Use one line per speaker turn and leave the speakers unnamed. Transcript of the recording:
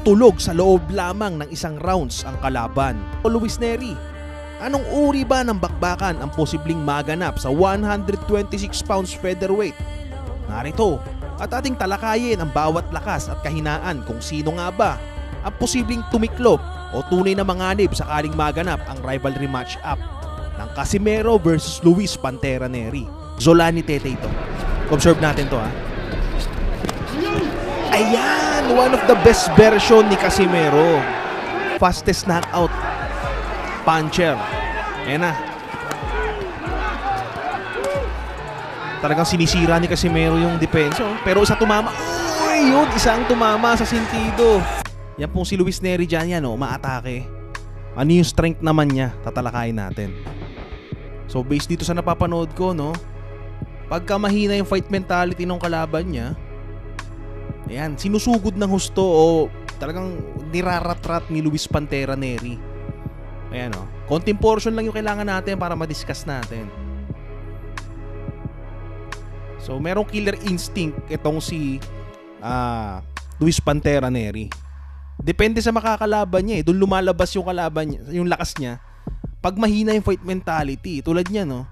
natulog sa loob lamang ng isang rounds ang kalaban. Luis Nery, anong uri ba ng bakbakan ang posibleng maganap sa 126 pounds featherweight? Narito at ating talakayin ang bawat lakas at kahinaan kung sino nga ba ang posibleng tumiklop o tunay na manganib sakaling maganap ang rivalry match-up ng Casimero versus Luis Pantera Nery. Zolani Tete ito. Observe natin to ha. Ayan, one of the best version ni Casimero. Fastest knockout puncher. Ayan na. Talagang sinisira ni Casimero yung depensa. Pero isa tumama. Uy, yun, isang tumama sa sentido. Yan pong si Luis Nery dyan yan, oh, maatake. Ano yung strength naman niya? Tatalakayin natin. So based dito sa napapanood ko, no, pagka mahina yung fight mentality ng kalaban niya, ayan, sinusugod ng husto o talagang niraratrat ni Luis Pantera Nery. Ayan o, konting portion lang yung kailangan natin para ma-discuss natin. So merong killer instinct itong si Luis Pantera Nery. Depende sa makakalaban niya eh. Doon lumalabas yung kalaban niya, yung lakas niya. Pag mahina yung fight mentality, tulad niya no,